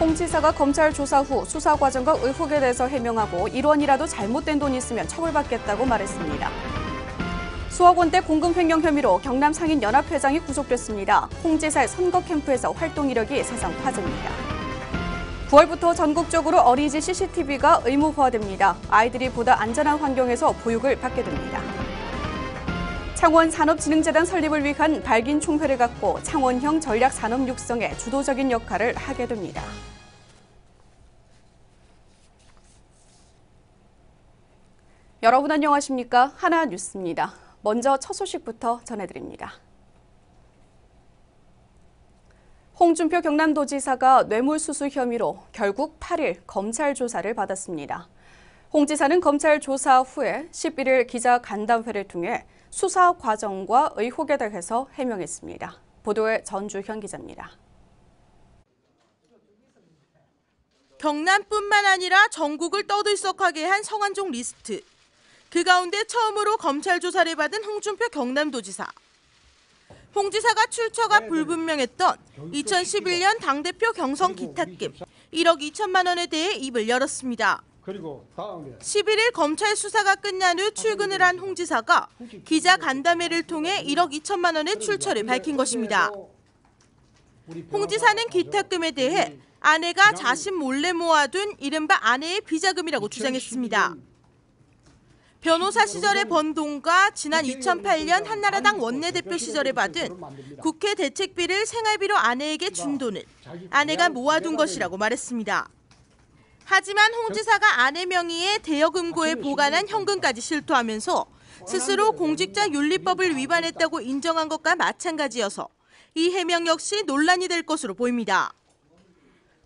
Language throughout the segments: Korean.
홍 지사가 검찰 조사 후 수사 과정과 의혹에 대해서 해명하고 1원이라도 잘못된 돈이 있으면 처벌받겠다고 말했습니다. 수억 원대 공금 횡령 혐의로 경남 상인연합회장이 구속됐습니다. 홍 지사의 선거 캠프에서 활동 이력이 세상 화제입니다. 9월부터 전국적으로 어린이집 CCTV가 의무화됩니다. 아이들이 보다 안전한 환경에서 보육을 받게 됩니다. 창원 산업진흥재단 설립을 위한 발긴 총회를 갖고 창원형 전략산업 육성에 주도적인 역할을 하게 됩니다. 여러분 안녕하십니까? 하나뉴스입니다. 먼저 첫 소식부터 전해드립니다. 홍준표 경남도지사가 뇌물수수 혐의로 결국 8일 검찰 조사를 받았습니다. 홍 지사는 검찰 조사 후에 11일 기자간담회를 통해 수사 과정과 의혹에 대해서 해명했습니다. 보도에 전주현 기자입니다. 경남뿐만 아니라 전국을 떠들썩하게 한 성완종 리스트. 그 가운데 처음으로 검찰 조사를 받은 홍준표 경남도지사. 홍 지사가 출처가 불분명했던 2011년 당대표 경선 기탁금 1억 2천만 원에 대해 입을 열었습니다. 11일 검찰 수사가 끝난 후 출근을 한 홍 지사가 기자간담회를 통해 1억 2천만 원의 출처를 밝힌 것입니다. 홍 지사는 기탁금에 대해 아내가 자신 몰래 모아둔 이른바 아내의 비자금이라고 주장했습니다. 변호사 시절에 번 돈과 지난 2008년 한나라당 원내대표 시절에 받은 국회 대책비를 생활비로 아내에게 준 돈을 아내가 모아둔 것이라고 말했습니다. 하지만 홍 지사가 아내 명의의 대여금고에 보관한 현금까지 실토하면서 스스로 공직자윤리법을 위반했다고 인정한 것과 마찬가지여서 이 해명 역시 논란이 될 것으로 보입니다.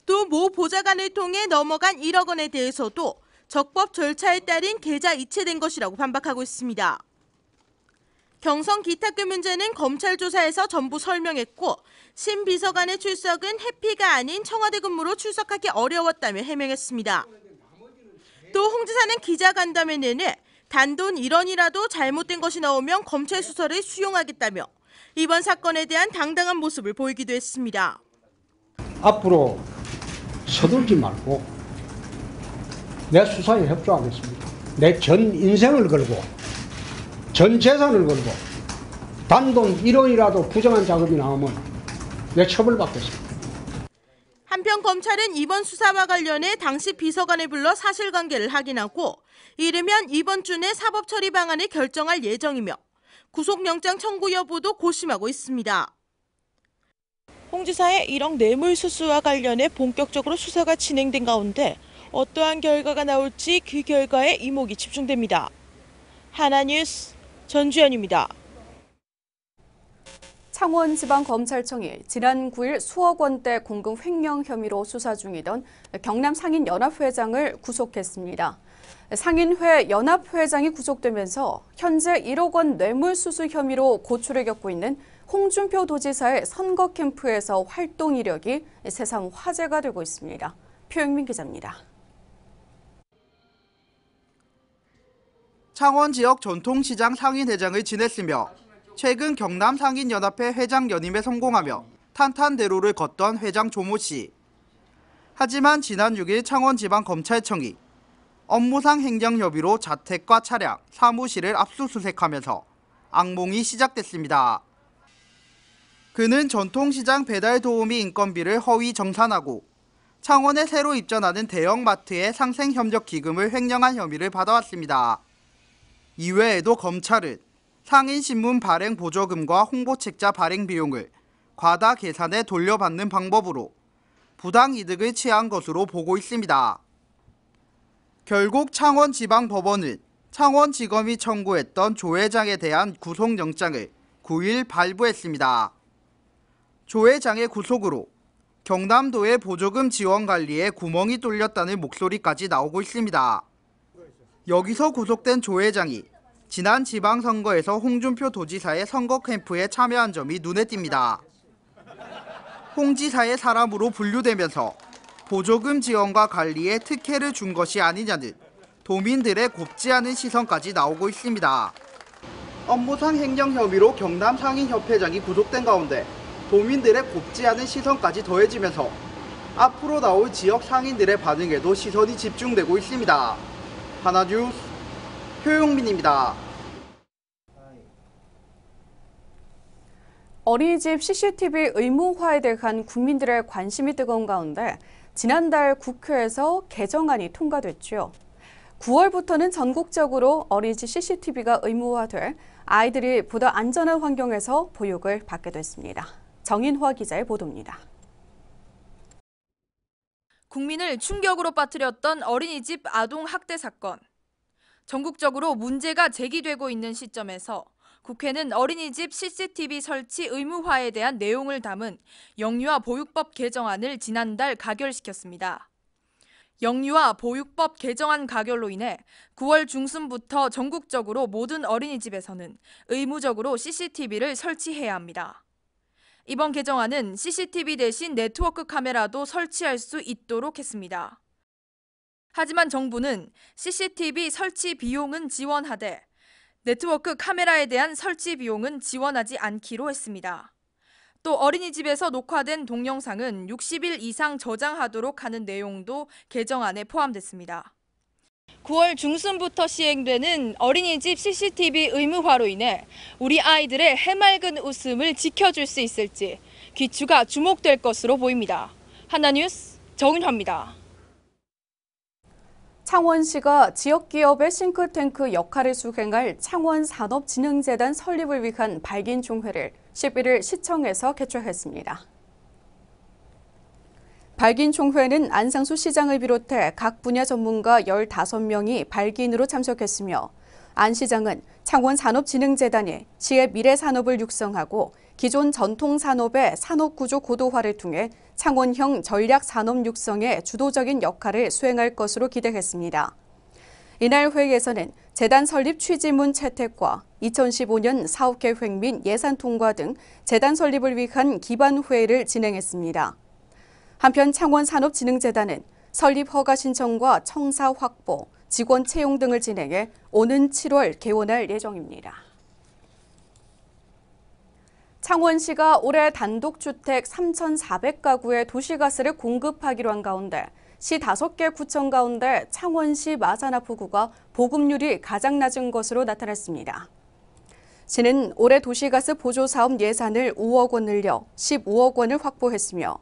또 모 보좌관을 통해 넘어간 1억 원에 대해서도 적법 절차에 따른 계좌 이체된 것이라고 반박하고 있습니다. 경선 기탁금 문제는 검찰 조사에서 전부 설명했고 신 비서관의 출석은 해피가 아닌 청와대 근무로 출석하기 어려웠다며 해명했습니다. 또 홍 지사는 기자간담회 내내 단돈 1원이라도 잘못된 것이 나오면 검찰 수사를 수용하겠다며 이번 사건에 대한 당당한 모습을 보이기도 했습니다. 앞으로 서둘지 말고 내 수사에 협조하겠습니다. 내 전 인생을 걸고 전 재산을 걸고 단돈 1원이라도 부정한 작업이 나오면 내 처벌받겠습니다. 한편 검찰은 이번 수사와 관련해 당시 비서관을 불러 사실관계를 확인하고 이르면 이번 주 내 사법처리 방안을 결정할 예정이며 구속영장 청구 여부도 고심하고 있습니다. 홍 지사의 1억 뇌물 수수와 관련해 본격적으로 수사가 진행된 가운데 어떠한 결과가 나올지 그 결과에 이목이 집중됩니다. 하나뉴스 전주현입니다. 창원지방검찰청이 지난 9일 수억 원대 공금 횡령 혐의로 수사 중이던 경남 상인연합회장을 구속했습니다. 상인회 연합회장이 구속되면서 현재 1억 원 뇌물수수 혐의로 고초를 겪고 있는 홍준표 도지사의 선거 캠프에서 활동 이력이 세상 화제가 되고 있습니다. 표영민 기자입니다. 창원 지역 전통시장 상인회장을 지냈으며 최근 경남 상인연합회 회장 연임에 성공하며 탄탄대로를 걷던 회장 조모 씨. 하지만 지난 6일 창원지방검찰청이 업무상 행정협의로 자택과 차량, 사무실을 압수수색하면서 악몽이 시작됐습니다. 그는 전통시장 배달 도우미 인건비를 허위 정산하고 창원에 새로 입점하는 대형마트의 상생협력 기금을 횡령한 혐의를 받아왔습니다. 이외에도 검찰은 상인신문 발행 보조금과 홍보책자 발행 비용을 과다 계산해 돌려받는 방법으로 부당이득을 취한 것으로 보고 있습니다. 결국 창원지방법원은 창원지검이 청구했던 조 회장에 대한 구속영장을 9일 발부했습니다. 조 회장의 구속으로 경남도의 보조금 지원 관리에 구멍이 뚫렸다는 목소리까지 나오고 있습니다. 여기서 구속된 조 회장이 지난 지방선거에서 홍준표 도지사의 선거 캠프에 참여한 점이 눈에 띕니다. 홍 지사의 사람으로 분류되면서 보조금 지원과 관리에 특혜를 준 것이 아니냐는 도민들의 곱지 않은 시선까지 나오고 있습니다. 업무상 횡령 혐의로 경남 상인협회장이 구속된 가운데 도민들의 곱지 않은 시선까지 더해지면서 앞으로 나올 지역 상인들의 반응에도 시선이 집중되고 있습니다. 하나뉴스 효용민입니다. 어린이집 CCTV 의무화에 대한 국민들의 관심이 뜨거운 가운데 지난달 국회에서 개정안이 통과됐죠. 9월부터는 전국적으로 어린이집 CCTV가 의무화돼 아이들이 보다 안전한 환경에서 보육을 받게 됐습니다. 정인화 기자의 보도입니다. 국민을 충격으로 빠뜨렸던 어린이집 아동 학대 사건. 전국적으로 문제가 제기되고 있는 시점에서 국회는 어린이집 CCTV 설치 의무화에 대한 내용을 담은 영유아 보육법 개정안을 지난달 가결시켰습니다. 영유아 보육법 개정안 가결로 인해 9월 중순부터 전국적으로 모든 어린이집에서는 의무적으로 CCTV를 설치해야 합니다. 이번 개정안은 CCTV 대신 네트워크 카메라도 설치할 수 있도록 했습니다. 하지만 정부는 CCTV 설치 비용은 지원하되 네트워크 카메라에 대한 설치 비용은 지원하지 않기로 했습니다. 또 어린이집에서 녹화된 동영상은 60일 이상 저장하도록 하는 내용도 개정안에 포함됐습니다. 9월 중순부터 시행되는 어린이집 CCTV 의무화로 인해 우리 아이들의 해맑은 웃음을 지켜줄 수 있을지 귀추가 주목될 것으로 보입니다. 하나뉴스 정윤화입니다. 창원시가 지역기업의 싱크탱크 역할을 수행할 창원산업진흥재단 설립을 위한 발기인총회를 11일 시청에서 개최했습니다. 발기인총회는 안상수 시장을 비롯해 각 분야 전문가 15명이 발기인으로 참석했으며 안 시장은 창원산업진흥재단이 시의 미래산업을 육성하고 기존 전통산업의 산업구조 고도화를 통해 창원형 전략산업 육성에 주도적인 역할을 수행할 것으로 기대했습니다. 이날 회의에서는 재단 설립 취지문 채택과 2015년 사업계획 및 예산 통과 등 재단 설립을 위한 기반 회의를 진행했습니다. 한편 창원산업진흥재단은 설립 허가 신청과 청사 확보, 직원 채용 등을 진행해 오는 7월 개원할 예정입니다. 창원시가 올해 단독주택 3,400가구에 도시가스를 공급하기로 한 가운데 시 5개 구청 가운데 창원시 마산하포구가 보급률이 가장 낮은 것으로 나타났습니다. 시는 올해 도시가스 보조사업 예산을 5억 원 늘려 15억 원을 확보했으며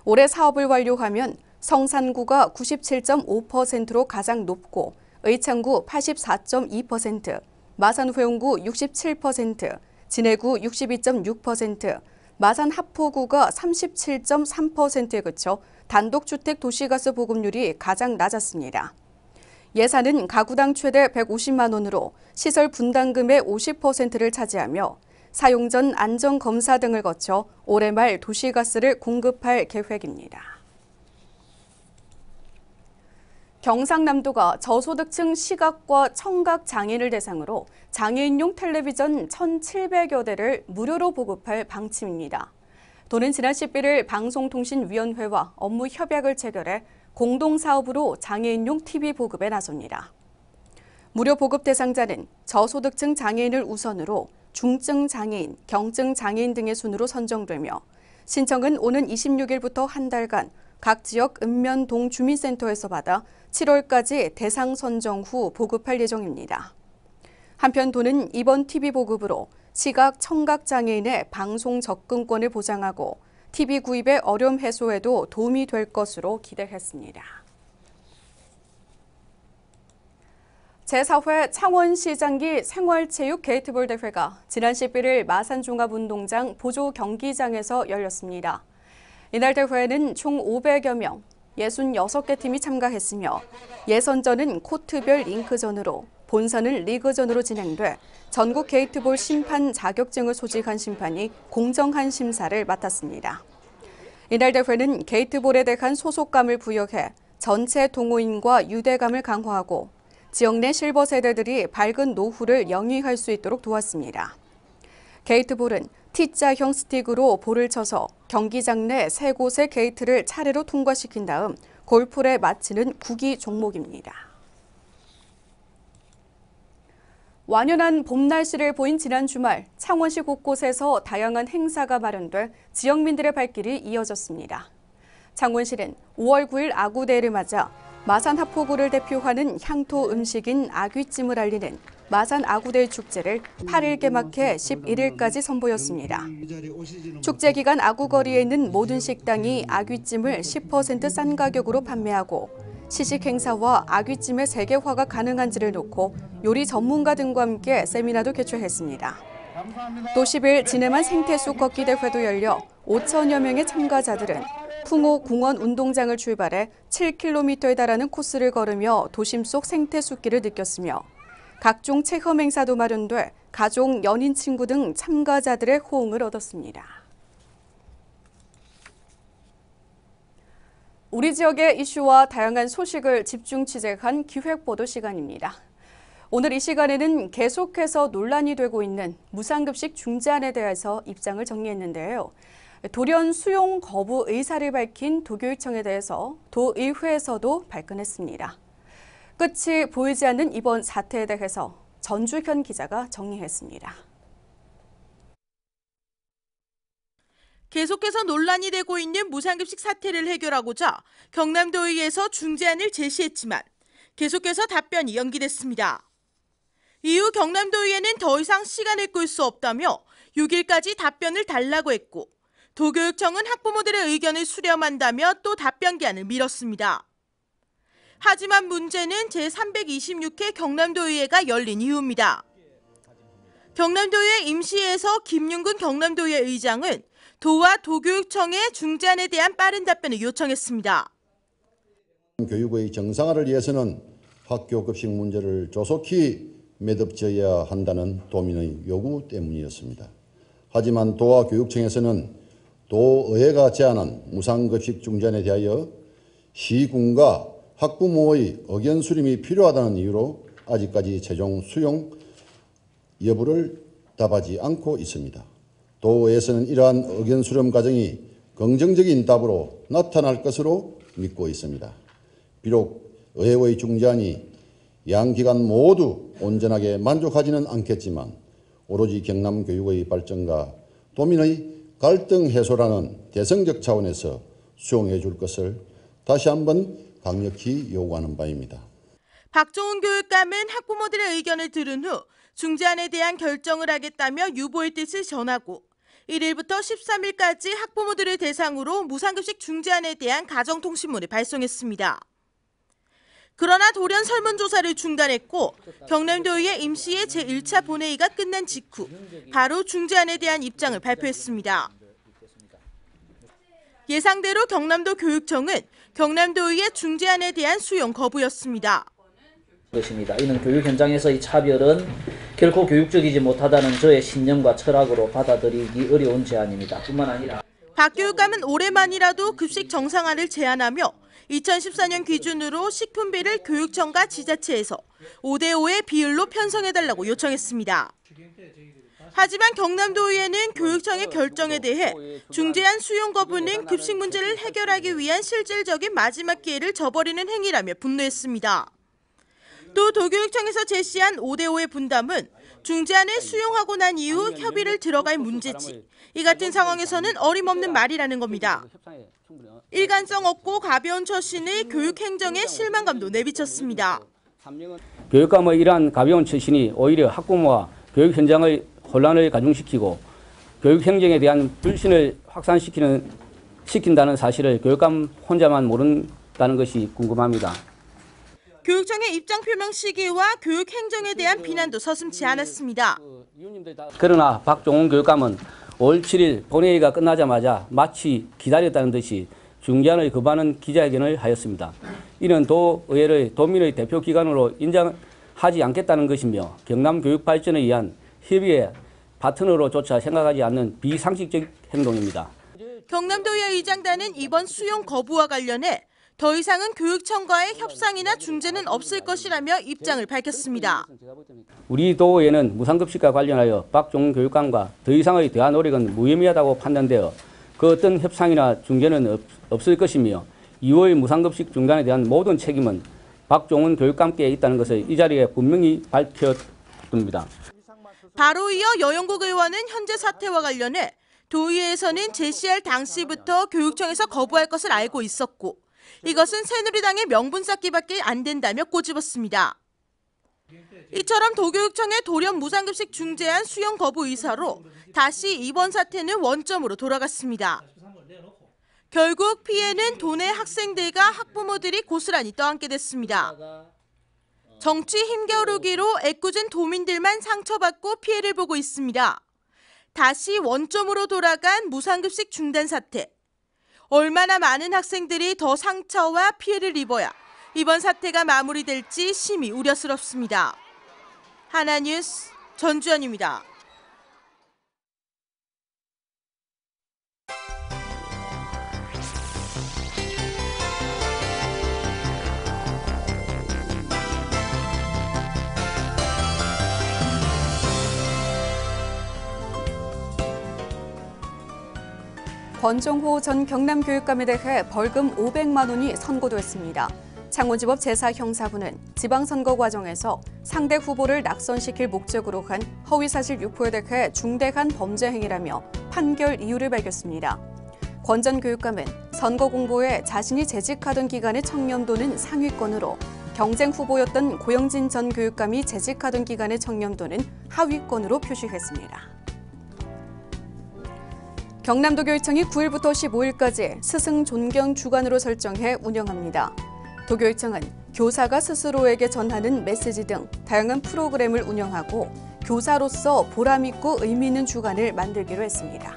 올해 사업을 완료하면 성산구가 97.5%로 가장 높고 의창구 84.2%, 마산회원구 67%, 진해구 62.6%, 마산하포구가 37.3%에 그쳐 단독주택 도시가스 보급률이 가장 낮았습니다. 예산은 가구당 최대 150만 원으로 시설 분담금의 50%를 차지하며 사용 전 안전검사 등을 거쳐 올해 말 도시가스를 공급할 계획입니다. 경상남도가 저소득층 시각과 청각 장애인을 대상으로 장애인용 텔레비전 1,700여 대를 무료로 보급할 방침입니다. 도는 지난 11일 방송통신위원회와 업무 협약을 체결해 공동사업으로 장애인용 TV 보급에 나섭니다. 무료 보급 대상자는 저소득층 장애인을 우선으로 중증 장애인, 경증 장애인 등의 순으로 선정되며 신청은 오는 26일부터 한 달간 각 지역 읍면동 주민센터에서 받아 7월까지 대상 선정 후 보급할 예정입니다. 한편 도는 이번 TV 보급으로 시각, 청각 장애인의 방송 접근권을 보장하고 TV 구입의 어려움 해소에도 도움이 될 것으로 기대했습니다. 제4회 창원시장기 생활체육 게이트볼 대회가 지난 11일 마산종합운동장 보조 경기장에서 열렸습니다. 이날 대회에는 총 500여 명, 66개 팀이 참가했으며 예선전은 코트별 링크전으로 본선은 리그전으로 진행돼 전국 게이트볼 심판 자격증을 소지한 심판이 공정한 심사를 맡았습니다. 이날 대회는 게이트볼에 대한 소속감을 부여해 전체 동호인과 유대감을 강화하고 지역 내 실버 세대들이 밝은 노후를 영위할 수 있도록 도왔습니다. 게이트볼은 T자형 스틱으로 볼을 쳐서 경기장 내 3곳의 게이트를 차례로 통과시킨 다음 골프에 맞히는 구기 종목입니다. 완연한 봄 날씨를 보인 지난 주말 창원시 곳곳에서 다양한 행사가 마련돼 지역민들의 발길이 이어졌습니다. 창원시는 5월 9일 아구대를 맞아 마산 합포구를 대표하는 향토 음식인 아귀찜을 알리는 마산 아구대 축제를 8일 개막해 11일까지 선보였습니다. 축제 기간 아구거리에 있는 모든 식당이 아귀찜을 10% 싼 가격으로 판매하고 시식 행사와 아귀찜의 세계화가 가능한지를 놓고 요리 전문가 등과 함께 세미나도 개최했습니다. 또 10일 진해만 생태숲 걷기 대회도 열려 5천여 명의 참가자들은 풍호 공원 운동장을 출발해 7km에 달하는 코스를 걸으며 도심 속 생태숲길을 느꼈으며 각종 체험 행사도 마련돼 가족, 연인, 친구 등 참가자들의 호응을 얻었습니다. 우리 지역의 이슈와 다양한 소식을 집중 취재한 기획보도 시간입니다. 오늘 이 시간에는 계속해서 논란이 되고 있는 무상급식 중재안에 대해서 입장을 정리했는데요. 돌연 수용 거부 의사를 밝힌 도교육청에 대해서 도의회에서도 발끈했습니다. 끝이 보이지 않는 이번 사태에 대해서 전주현 기자가 정리했습니다. 계속해서 논란이 되고 있는 무상급식 사태를 해결하고자 경남도의회에서 중재안을 제시했지만 계속해서 답변이 연기됐습니다. 이후 경남도의회는 더 이상 시간을 끌 수 없다며 6일까지 답변을 달라고 했고 도교육청은 학부모들의 의견을 수렴한다며 또 답변 기한을 미뤘습니다. 하지만 문제는 제326회 경남도의회가 열린 이후입니다. 경남도의회 임시회에서 김윤근 경남도의회 의장은 도와 도교육청의 중재안에 대한 빠른 답변을 요청했습니다. 교육의 정상화를 위해서는 학교 급식 문제를 조속히 매듭져야 한다는 도민의 요구 때문이었습니다. 하지만 도와 교육청에서는 도의회가 제안한 무상급식 중재안에 대하여 시군과 학부모의 의견 수렴이 필요하다는 이유로 아직까지 최종 수용 여부를 답하지 않고 있습니다. 도에서는 이러한 의견 수렴 과정이 긍정적인 답으로 나타날 것으로 믿고 있습니다. 비록 의회의 중재안이 양 기관 모두 온전하게 만족하지는 않겠지만 오로지 경남교육의 발전과 도민의 갈등 해소라는 대승적 차원에서 수용해 줄 것을 다시 한번 강력히 요구하는 바입니다. 박종훈 교육감은 학부모들의 의견을 들은 후 중재안에 대한 결정을 하겠다며 유보의 뜻을 전하고 1일부터 13일까지 학부모들을 대상으로 무상급식 중재안에 대한 가정통신문을 발송했습니다. 그러나 돌연 설문조사를 중단했고 경남도의회 임시회 제1차 본회의가 끝난 직후 바로 중재안에 대한 입장을 발표했습니다. 예상대로 경남도 교육청은 경남도의회 중재안에 대한 수용 거부였습니다. 것입니다. 이는 교육 현장에서의 차별은 결코 교육적이지 못하다는 저의 신념과 철학으로 받아들이기 어려운 제안입니다. 뿐만 아니라 박 교육감은 올해만이라도 급식 정상화를 제안하며 2014년 기준으로 식품비를 교육청과 지자체에서 5대5의 비율로 편성해달라고 요청했습니다. 하지만 경남도의회는 교육청의 결정에 대해 중재안 수용 거부는 급식 문제를 해결하기 위한 실질적인 마지막 기회를 저버리는 행위라며 분노했습니다. 또 도교육청에서 제시한 5대5의 분담은 중재안을 수용하고 난 이후 협의를 들어갈 문제지 이 같은 상황에서는 어림없는 말이라는 겁니다. 일관성 없고 가벼운 처신의 교육행정에 실망감도 내비쳤습니다. 교육감의 이러한 가벼운 처신이 오히려 학부모와 교육 현장의 혼란을 가중시키고 교육 행정에 대한 불신을 확산시킨다는 사실을 교육감 혼자만 모른다는 것이 궁금합니다. 교육청의 입장 표명 시기와 교육 행정에 대한 비난도 서슴지 않았습니다. 그러나 박종훈 교육감은 5월 7일 본회의가 끝나자마자 마치 기다렸다는 듯이 중재안을 거부하는 기자회견을 하였습니다. 이는 도의회의 도민의 대표기관으로 인정하지 않겠다는 것이며 경남 교육 발전에 의한 협의의 파트너로조차 생각하지 않는 비상식적 행동입니다. 경남도의회 의장단은 이번 수용 거부와 관련해 더 이상은 교육청과의 협상이나 중재는 없을 것이라며 입장을 밝혔습니다. 우리 도의회는 무상급식과 관련하여 박종훈 교육감과 더 이상의 대화 노력은 무의미하다고 판단되어 그 어떤 협상이나 중재는 없을 것이며 이후의 무상급식 중단에 대한 모든 책임은 박종훈 교육감께 있다는 것을 이 자리에 분명히 밝혀둡니다. 바로 이어 여영국 의원은 현재 사태와 관련해 도의회에서는 제시할 당시부터 교육청에서 거부할 것을 알고 있었고 이것은 새누리당의 명분 쌓기밖에 안 된다며 꼬집었습니다. 이처럼 도교육청의 돌연 무상급식 중재안 수용 거부 의사로 다시 이번 사태는 원점으로 돌아갔습니다. 결국 피해는 도내 학생들과 학부모들이 고스란히 떠안게 됐습니다. 정치 힘겨루기로 애꿎은 도민들만 상처받고 피해를 보고 있습니다. 다시 원점으로 돌아간 무상급식 중단 사태. 얼마나 많은 학생들이 더 상처와 피해를 입어야 이번 사태가 마무리될지 심히 우려스럽습니다. 하나뉴스 전주연입니다. 권정호 전 경남교육감에 대해 벌금 500만 원이 선고됐습니다. 창원지법 제4형사부는 지방선거 과정에서 상대 후보를 낙선시킬 목적으로 한 허위사실 유포에 대해 중대한 범죄 행위라며 판결 이유를 밝혔습니다. 권 전 교육감은 선거 공보에 자신이 재직하던 기간의 청렴도는 상위권으로 경쟁 후보였던 고영진 전 교육감이 재직하던 기간의 청렴도는 하위권으로 표시했습니다. 경남도교육청이 9일부터 15일까지 스승 존경 주간으로 설정해 운영합니다. 도교육청은 교사가 스스로에게 전하는 메시지 등 다양한 프로그램을 운영하고 교사로서 보람있고 의미 있는 주간을 만들기로 했습니다.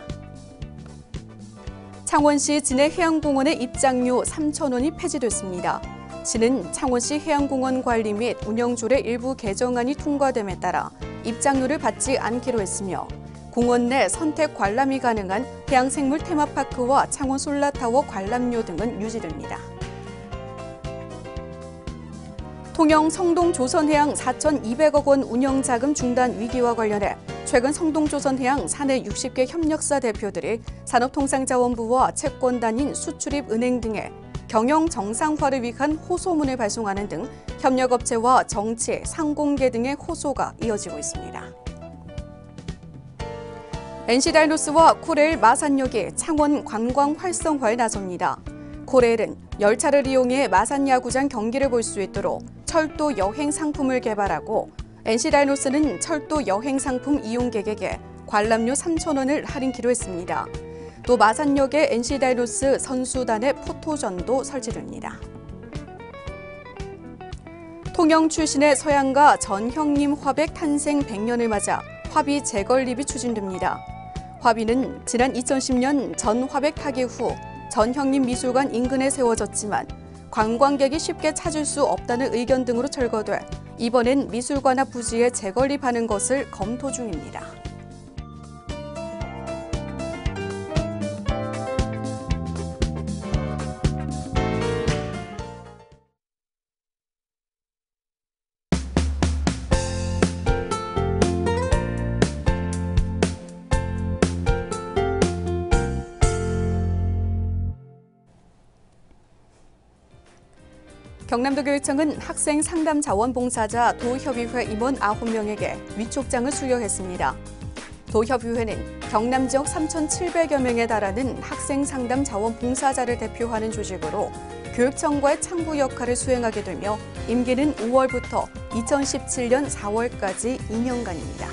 창원시 진해해양공원의 입장료 3,000원이 폐지됐습니다. 시는 창원시 해양공원 관리 및 운영조례 일부 개정안이 통과됨에 따라 입장료를 받지 않기로 했으며 공원 내 선택 관람이 가능한 해양생물 테마파크와 창원 솔라타워 관람료 등은 유지됩니다. 통영 성동조선해양 4,200억 원 운영자금 중단 위기와 관련해 최근 성동조선해양 사내 60개 협력사 대표들이 산업통상자원부와 채권단인 수출입은행 등에 경영 정상화를 위한 호소문을 발송하는 등 협력업체와 정치, 상공계 등의 호소가 이어지고 있습니다. NC다이노스와 코레일 마산역이 창원 관광 활성화에 나섭니다. 코레일은 열차를 이용해 마산 야구장 경기를 볼 수 있도록 철도 여행 상품을 개발하고 NC다이노스는 철도 여행 상품 이용객에게 관람료 3,000원을 할인키로 했습니다. 또 마산역에 NC다이노스 선수단의 포토전도 설치됩니다. 통영 출신의 서양가 전형림 화백 탄생 100년을 맞아 화비 재건립이 추진됩니다. 화비는 지난 2010년 전 화백 타기 후 전형림 미술관 인근에 세워졌지만 관광객이 쉽게 찾을 수 없다는 의견 등으로 철거돼 이번엔 미술관 앞 부지에 재건립하는 것을 검토 중입니다. 경남도교육청은 학생 상담 자원봉사자 도협의회 임원 9명에게 위촉장을 수여했습니다. 도협의회는 경남 지역 3,700여 명에 달하는 학생 상담 자원봉사자를 대표하는 조직으로 교육청과의 창구 역할을 수행하게 되며 임기는 5월부터 2017년 4월까지 2년간입니다.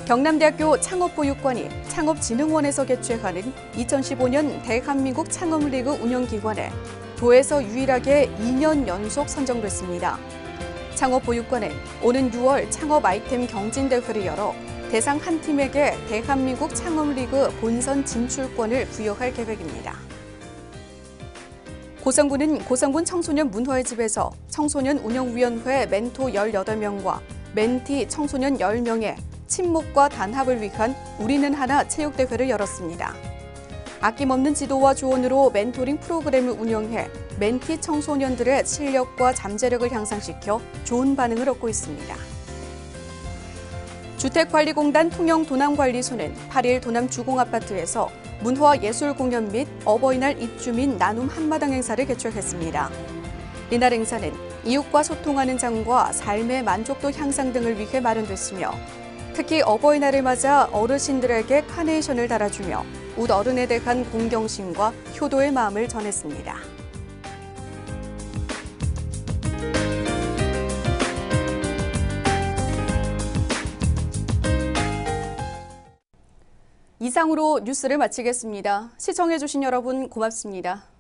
경남대학교 창업보육관이 창업진흥원에서 개최하는 2015년 대한민국 창업리그 운영기관에 도에서 유일하게 2년 연속 선정됐습니다. 창업보육관은 오는 6월 창업 아이템 경진대회를 열어 대상 한 팀에게 대한민국 창업리그 본선 진출권을 부여할 계획입니다. 고성군은 고성군 청소년 문화의 집에서 청소년 운영위원회 멘토 18명과 멘티 청소년 10명의 친목과 단합을 위한 우리는 하나 체육대회를 열었습니다. 아낌없는 지도와 조언으로 멘토링 프로그램을 운영해 멘티 청소년들의 실력과 잠재력을 향상시켜 좋은 반응을 얻고 있습니다. 주택관리공단 통영도남관리소는 8일 도남 주공아파트에서 문화예술공연 및 어버이날 입주민 나눔 한마당 행사를 개최했습니다. 이날 행사는 이웃과 소통하는 장과 삶의 만족도 향상 등을 위해 마련됐으며 특히 어버이날을 맞아 어르신들에게 카네이션을 달아주며 웃 어른에 대한 공경심과 효도의 마음을 전했습니다. 이상으로 뉴스를 마치겠습니다. 시청해주신 여러분 고맙습니다.